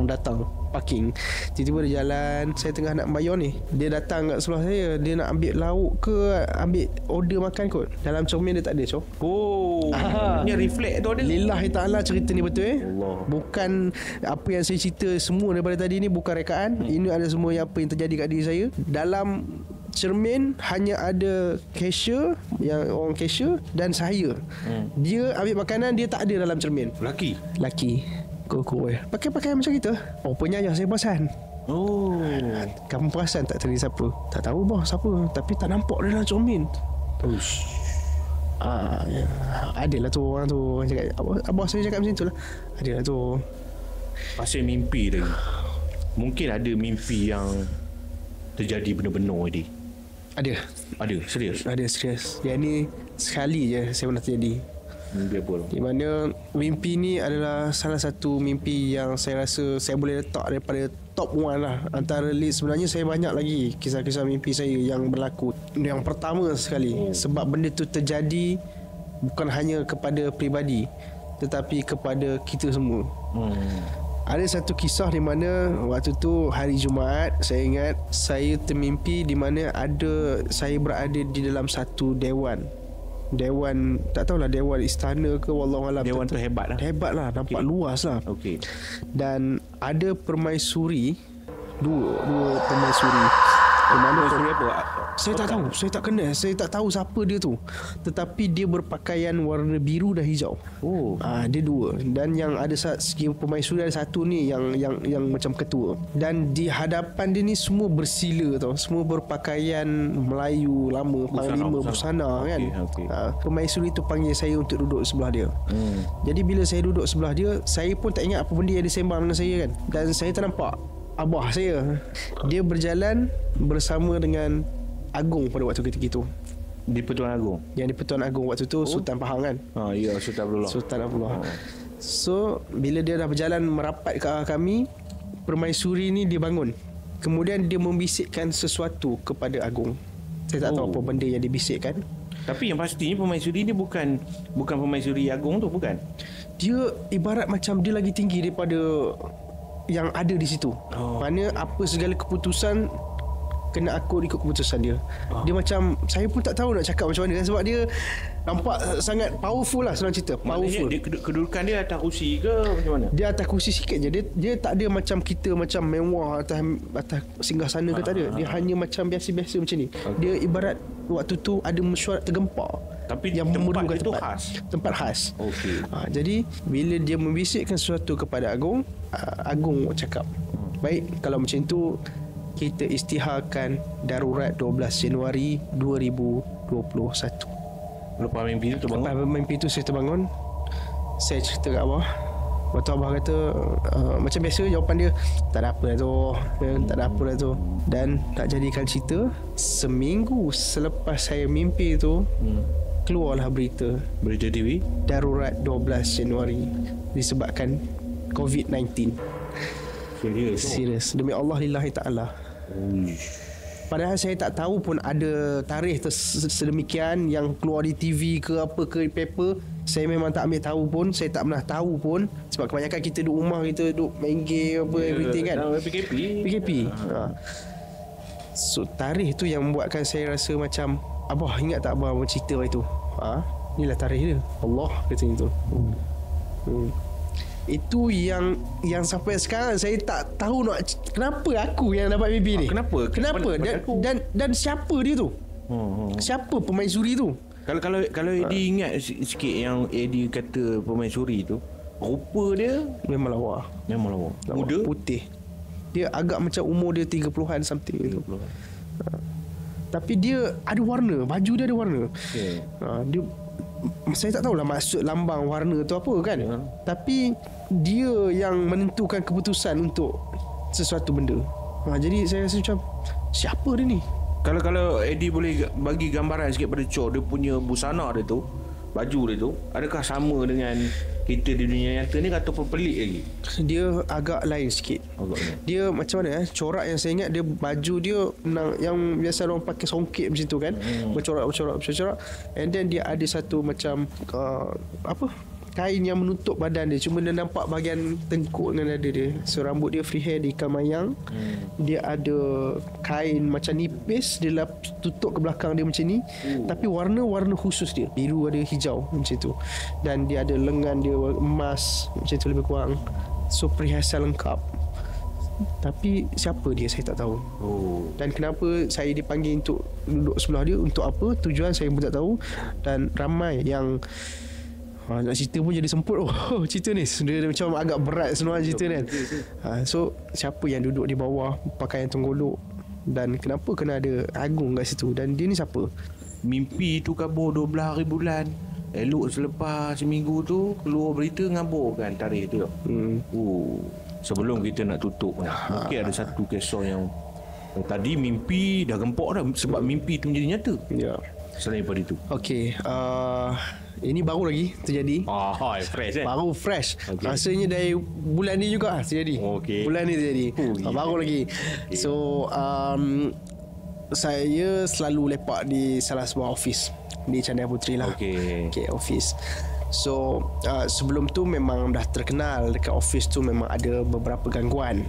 Datang parking. Tiba-tiba dia jalan, saya tengah nak bayar ni, dia datang kat sebelah saya. Dia nak ambil lauk ke ambil order makan kot. Dalam cermin dia tak ada, Cok. Ni reflect tu ada. Lillahi ta'ala cerita ni betul Allah. Bukan apa yang saya cerita semua daripada tadi ni bukan rekaan. Ini ada semua yang apa yang terjadi kat diri saya. Dalam cermin hanya ada cashier, yang orang cashier dan saya. Dia ambil makanan, dia tak ada dalam cermin. Laki Kau pakai pakaian macam kita. Rupanya ayah saya perasan. Kamu perasan tak tadi siapa? Tak tahu bos siapa, tapi tak nampak dia dalam cermin. Adalah tu orang tu cakap, abah saya cakap macam tu lah. Adalah tu. Pasal mimpi lagi. Mungkin ada mimpi yang terjadi benar-benar ni. Ada, serius. Yang ni sekali je saya pernah terjadi. Mimpi apa? Di mana mimpi ni adalah salah satu mimpi yang saya rasa saya boleh letak daripada top 1 lah. Antara list, sebenarnya saya banyak lagi kisah-kisah mimpi saya yang berlaku. Yang pertama sekali, sebab benda tu terjadi bukan hanya kepada peribadi tetapi kepada kita semua. Ada satu kisah di mana waktu tu hari Jumaat, saya ingat saya termimpi di mana saya berada di dalam satu dewan, tak tahulah dewan istana ke, wallahualam. Dewan tu hebat lah, nampak luas lah. Dan ada permaisuri, dua permaisuri. Permaisuri apa? Saya tak tahu, saya tak kenal, saya tak tahu siapa dia tu. Tetapi dia berpakaian warna biru dan hijau. Dia dua. Dan yang ada segi permaisuri ada satu ni yang macam ketua. Dan di hadapan dia ni semua bersila tau, semua berpakaian Melayu lama, panglima busana kan. Permaisuri tu panggil saya untuk duduk sebelah dia. Jadi bila saya duduk sebelah dia, saya pun tak ingat apa benda yang dia sembang dengan saya kan. Dan saya ternampak abah saya, dia berjalan bersama dengan Agong pada waktu ketika itu. Di Pertuan Agong? Yang di Pertuan Agong waktu tu Sultan Pahang kan. Ya, Sultan Abdullah. So bila dia dah berjalan merapat ke arah kami, permaisuri ni dia bangun. Kemudian dia membisikkan sesuatu kepada Agong. Saya tak tahu apa benda yang dibisikkan. Tapi yang pastinya permaisuri ni bukan permaisuri Agong tu, bukan? Dia ibarat macam dia lagi tinggi daripada yang ada di situ. Mana apa segala keputusan kena akur ikut keputusan dia. Dia macam, saya pun tak tahu nak cakap macam mana, sebab dia nampak sangat powerful lah, senang cerita. Powerful. Kedudukan dia atas kursi ke macam mana? Dia atas kursi sikit je. Dia tak ada macam kita macam mewah atas singgahsana ke, tak ada. Dia hanya macam biasa-biasa macam ni. Dia ibarat waktu tu ada mesyuarat tergempar. Tapi yang tempat itu khas. Tempat khas. Jadi bila dia membisikkan sesuatu kepada Agong, Agong cakap, baik, kalau macam tu kita isytiharkan darurat 12 Januari 2021. Lepas mimpi tu saya terbangun. Saya cerita kat abah. Waktu abah kata macam biasa jawapan dia, tak ada apa dah tu. Dan tak jadikan cerita, seminggu selepas saya mimpi tu, keluarlah berita TV darurat 12 Januari disebabkan COVID-19. Serius. Demi Allah lillahi ta'ala. Padahal saya tak tahu pun ada tarikh sedemikian yang keluar di TV ke apa ke, di paper. Saya memang tak ambil tahu pun. Saya tak pernah tahu pun. Sebab kebanyakan kita duduk rumah, kita duduk main game apa, everything kan. PKP. So tarikh tu yang membuatkan saya rasa macam, abah ingat tak abah cerita itu? Inilah tarikh dia. Allah katanya tu. Itu yang sampai sekarang saya tak tahu kenapa aku yang dapat mimpi ni. Kenapa? Dan siapa dia tu? Siapa permaisuri tu? Kalau Eddie ingat sikit yang Eddie kata permaisuri tu, rupa dia memang lawa. Muda, putih. Dia agak macam umur dia 30-an something gitu. Tapi dia ada warna, baju dia ada warna. Dia, saya tak tahulah maksud lambang warna tu apa kan. Tapi dia yang menentukan keputusan untuk sesuatu benda. Jadi saya rasa macam, siapa dia ni? Kalau Eddie boleh bagi gambaran sikit pada Cok, dia punya busana dia tu, baju dia tu, adakah sama dengan kita di dunia nyata ni ataupun pelik lagi? Dia agak lain sikit. Dia macam mana corak yang saya ingat, dia baju dia yang biasa orang pakai songkit macam tu kan, bercorak. And then dia ada satu macam kain yang menutup badan dia, cuma dia nampak bahagian tengkuk dengan dada dia. So rambut dia free hair, dia ikan mayang. Dia ada kain macam nipis, dia tutup ke belakang dia macam ni. Tapi warna khusus dia, biru ada hijau macam tu. Dan dia ada lengan dia emas macam tu lebih kurang. So perhiasan lengkap. Tapi siapa dia saya tak tahu. Dan kenapa saya dipanggil untuk duduk sebelah dia, untuk apa tujuan saya pun tak tahu. Dan ramai yang nak cerita pun jadi semput. Cerita ni dia macam agak berat sebenarnya cerita ni kan. So siapa yang duduk di bawah pakaian tenggolok, dan kenapa kena ada Agung kat situ, dan dia ni siapa? Mimpi tu kabur 12 hari bulan. Elok selepas seminggu tu keluar berita ngabur kan tarikh tu. Sebelum kita nak tutup, mungkin ada satu kisah yang tadi mimpi dah gempok dah, sebab mimpi tu menjadi nyata. Ya. Selain daripada itu. Okey, ini baru lagi terjadi. Fresh Baru fresh. Okay. Rasanya dari bulan ni juga terjadi. Bulan ni terjadi. Baru lagi. Okay. So saya selalu lepak di salah sebuah office di Chandaya Puteri lah. Okay, office. So sebelum tu memang dah terkenal dekat office tu memang ada beberapa gangguan.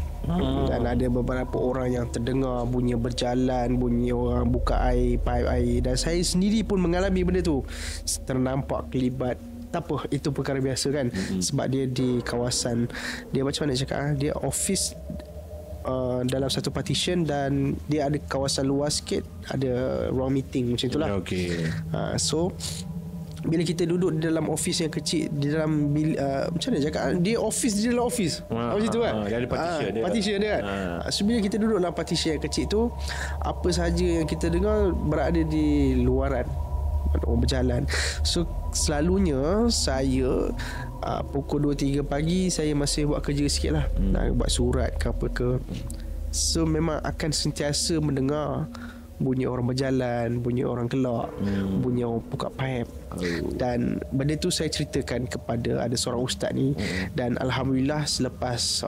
Dan ada beberapa orang yang terdengar bunyi berjalan, bunyi orang buka air, paip air. Dan saya sendiri pun mengalami benda tu. Ternampak kelibat. Tak apa, itu perkara biasa kan. Sebab dia di kawasan, dia macam mana cakap, dia office dalam satu partition, dan dia ada kawasan luas sikit, ada ruang meeting macam itulah. So bila kita duduk di dalam office yang kecil, di dalam macam mana cakap, dia office di dalam office macam tu kan. Dia ada partition dia kan. So bila kita duduk dalam partition yang kecil tu, apa sahaja yang kita dengar berada di luaran, orang berjalan. So selalunya saya pukul 2-3 pagi saya masih buat kerja sikit lah, nak buat surat ke apa ke. So memang akan sentiasa mendengar bunyi orang berjalan, bunyi orang kelak, bunyi orang buka paip. Dan benda tu saya ceritakan kepada ada seorang ustaz ni. Dan Alhamdulillah selepas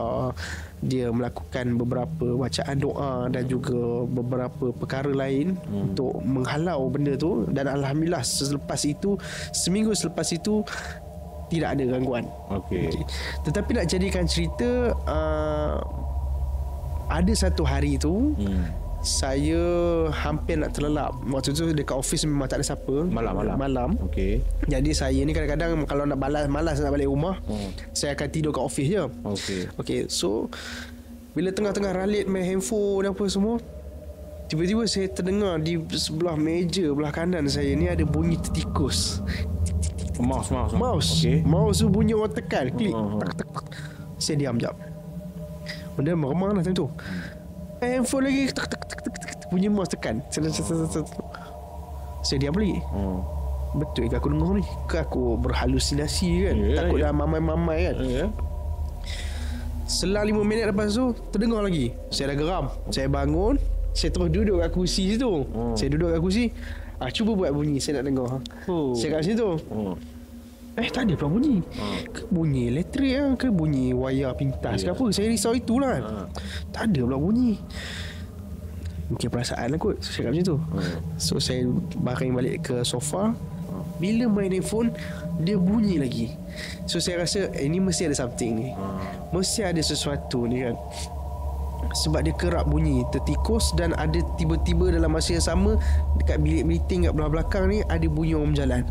dia melakukan beberapa bacaan doa dan juga beberapa perkara lain untuk menghalau benda tu, dan Alhamdulillah selepas itu, seminggu selepas itu, tidak ada gangguan. Tetapi nak jadikan cerita, ada satu hari tu saya hampir nak terlelap. Waktu tu dekat office memang tak ada siapa. Malam. Jadi saya ni kadang-kadang kalau nak malas nak balik rumah, saya akan tidur kat office je. So bila tengah-tengah ralit main handphone apa semua, tiba-tiba saya terdengar di sebelah meja belah kanan saya ni ada bunyi tertikus. Mouse tu bunyi orang tekan, klik, tak. Saya diam jap. Benda meremang lah time tu. Handphone lagi, tak, bunyi mouse tekan. Saya diam lagi. Betul ke aku dengar ni? Ke aku berhalusinasi kan? Takut dah mamai-mamai kan? Selang 5 minit lepas tu terdengar lagi. Saya dah geram. Saya bangun, saya terus duduk kat kursi situ. Saya duduk kat kursi. Cuba buat bunyi, saya nak dengar. Saya kat situ. Tak ada pula bunyi. Ke bunyi elektrik lah, ke bunyi wayar pintas ke apa. Saya risau itulah. Tak ada pula bunyi. Mungkin perasaan lah kot. Saya cakap macam tu. So saya baring balik ke sofa. Bila main handphone, dia bunyi lagi. So saya rasa ini mesti ada something ni. Mesti ada sesuatu ni kan. Sebab dia kerap bunyi tertikus, dan ada tiba-tiba dalam masa yang sama dekat bilik meeting kat belah belakang ni ada bunyi orang berjalan.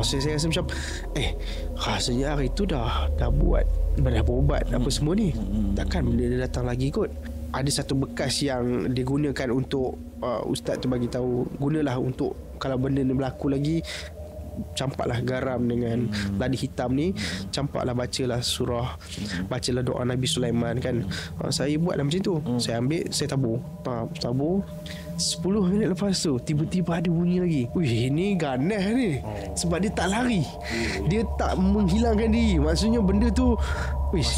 Saya rasa macam rasanya hari tu dah berubat apa semua ni. Takkan benda dia datang lagi kot. Ada satu bekas yang digunakan untuk ustaz tu bagi tahu, gunalah untuk kalau benda ni berlaku lagi, campaklah garam dengan ladi hitam ni, campaklah, bacalah surah, bacalah doa Nabi Sulaiman kan. Saya buatlah macam tu. Saya ambil, saya tabur. 10 minit lepas tu tiba-tiba ada bunyi lagi. Ini ganas ni. Sebab dia tak lari, dia tak menghilangkan diri. Maksudnya benda tu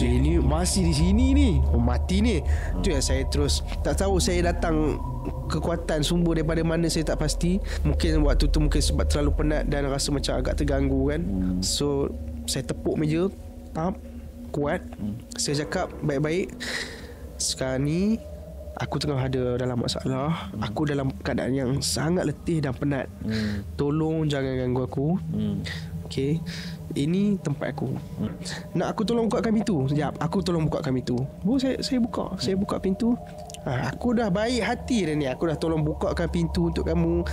ini masih di sini ni, mati ni. Tu yang saya terus tak tahu, saya datang kekuatan sumber daripada mana saya tak pasti. Mungkin waktu tu mungkin sebab terlalu penat dan rasa macam agak terganggu kan. So saya tepuk meja, kuat. Saya cakap baik-baik, sekarang ni aku tengah ada dalam masalah. Aku dalam keadaan yang sangat letih dan penat. Tolong jangan ganggu aku. okey, ini tempat aku. Nak aku tolong bukakan pintu? Sekejap, aku tolong bukakan pintu. Saya buka. Saya buka pintu. Aku dah baik hati dah ni. Aku dah tolong bukakan pintu untuk kamu,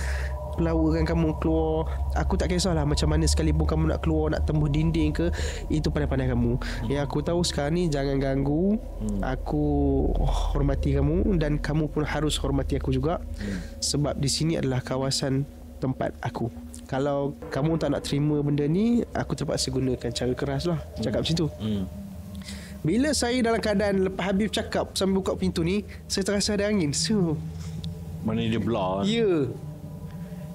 lawakan kamu keluar. Aku tak kisahlah macam mana sekalipun kamu nak keluar, nak tembus dinding ke, itu pandai-pandai kamu. Yang aku tahu sekarang ni, jangan ganggu. Aku hormati kamu dan kamu pun harus hormati aku juga. Sebab di sini adalah kawasan tempat aku. Kalau kamu tak nak terima benda ni, aku terpaksa gunakan cara keras lah. Cakap macam tu. Bila saya dalam keadaan lepas Habib cakap sambil buka pintu ni, saya terasa ada angin. Mana dia belah? Ya,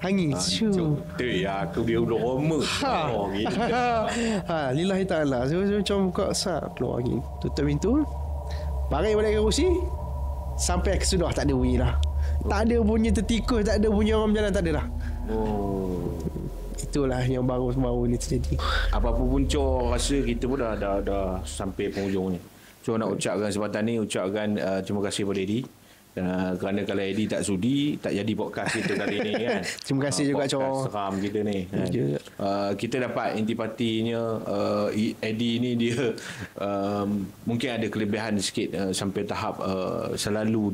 angin. Aku dia udah roma. Lillahi ta'ala. Saya macam buka keluar angin. Tutup pintu, baring balik ke kursi. Sampai ke sudah tak ada bunyi dah. Tak ada bunyi tertikus, tak ada bunyi orang berjalan, tak ada dah. Itulah yang baru-baru ni terjadi. Apa-apa pun Cor rasa kita pun dah sampai penghujung ni. Cor nak ucapkan kesempatan ni, ucapkan terima kasih kepada Eddie. Kerana kalau Eddie tak sudi, tak jadi podcast kita kali ni kan. Terima kasih juga Cor. Seram kita ni kan. Kita dapat intipatinya Eddie ni dia mungkin ada kelebihan sikit sampai tahap selalu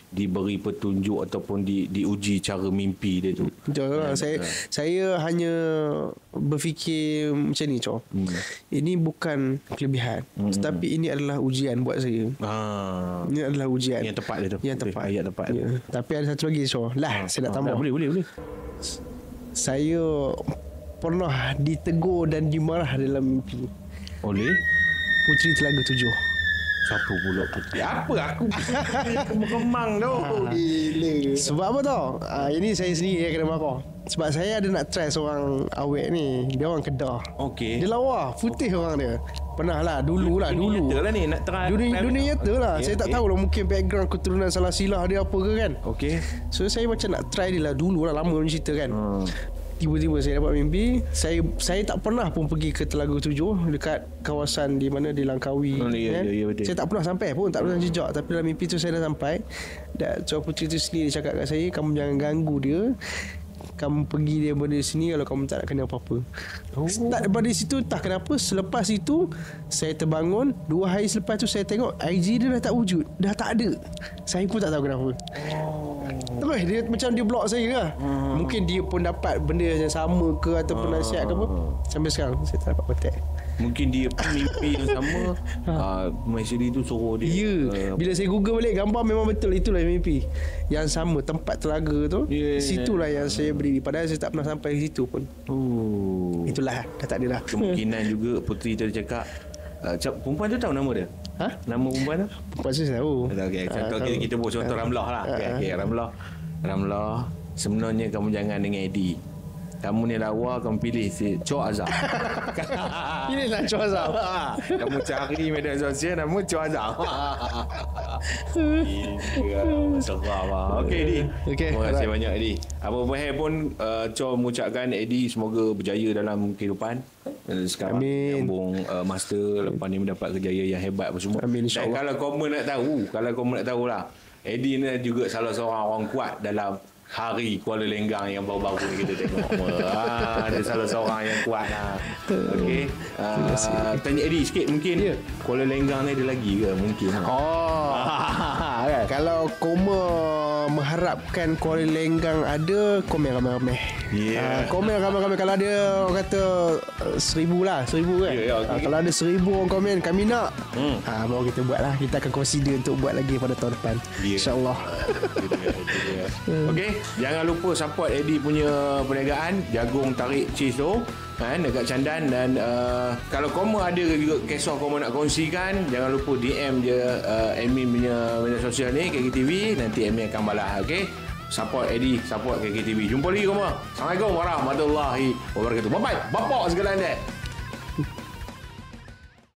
diberi petunjuk ataupun diuji cara mimpi dia tu. Betul lah. Saya hanya berfikir macam ni Cor. Ini bukan kelebihan, tetapi ini adalah ujian buat saya. Ini adalah ujian yang tepat dia tu. Ayat tepat. Ya. Tapi ada satu lagi saya nak tambah. Boleh. Saya pernah ditegur dan dimarah dalam mimpi oleh Puteri Telaga 7. Siapa pula Puteri? Apa aku kemang tu? Gila. Sebab apa tau? Ini saya sendiri yang kena marah. Sebab saya ada nak try seorang awet ni. Dia orang Kedah. Okey. Dia lawa, putih orang dia. Pernah lah dulu. Dunia lah ni nak try. Dunia nyata lah. Saya tak tahu lah, mungkin background keturunan salah silah dia apa ke kan. Okey. So saya macam nak try dia lah dulu lah, lama punya cerita kan. Tiba-tiba saya dapat mimpi. Saya tak pernah pun pergi ke Telaga 7, dekat kawasan di mana di Langkawi kan? Betul. Saya tak pernah sampai pun, tak pernah jejak. Tapi dalam mimpi tu saya dah sampai. Dan Puteri tu sendiri cakap kat saya, kamu jangan ganggu dia, kamu pergi dia dari sini kalau kamu tak nak kena apa-apa. Start daripada situ, entah kenapa selepas itu saya terbangun. 2 hari selepas tu saya tengok IG dia dah tak wujud, dah tak ada. Saya pun tak tahu kenapa. Terus dia macam dia block saya lah. Mungkin dia pun dapat benda yang sama ke, ataupun nasihat ke apa. Sampai sekarang saya tak dapat kontak. Mungkin dia pun mimpi yang sama. Maisuri tu suruh dia. Ya. Bila saya google balik, gambar memang betul. Itulah yang mimpi yang sama. Tempat telaga tu, situlah yang saya berdiri. Padahal saya tak pernah sampai ke situ pun. Itulah, dah tak ada dah. Kemungkinan juga Puteri tadi cakap, perempuan tu tahu nama dia? Nama perempuan tu? Perempuan saya tahu. Contoh kita buat contoh Ramlah lah. Ramlah, sebenarnya kamu jangan dengan Eddie. Kamu ni lawa, kamu pilih si Cor Azam. Pilihlah Cor Azam. Kamu cari media sosial, nama Cor Azam. Seram lah. Okey Eddie. Terima kasih banyak Eddie. Apa-apa pun Cor mengucapkan Eddie semoga berjaya dalam kehidupan. Sekarang sambung master, lepas ni mendapat kejayaan yang hebat apa semua. Amin, dan kalau kamu nak tahu lah, Eddie ni juga salah seorang orang kuat dalam Hari Kuala Lenggang yang baru-baru ni kita tengok. Dia salah seorang yang kuat lah. Okey. Tanya Eddie sikit mungkin. Kuala Lenggang ni ada lagi ke mungkin? Kan? Kalau Koma mengharapkan Kuala Lenggang ada, komen ramai-ramai. Komen ramai-ramai. Kalau ada orang kata 1,000 lah, 1,000 kan. Kalau ada 1,000 orang komen, kami nak. Baru kita buat lah. Kita akan consider untuk buat lagi pada tahun depan. InsyaAllah. Okey. Jangan lupa support Eddie punya perniagaan Jagung Tarik Cheese tu dekat Candan. Dan kalau korang ada juga kisah korang nak kongsikan, jangan lupa DM je admin punya media sosial ni KKTV, nanti admin akan balas. Okey, support Eddie, support KKTV. Jumpa lagi korang. Assalamualaikum warahmatullahi wabarakatuh. Bye bye. Bapak segala anda.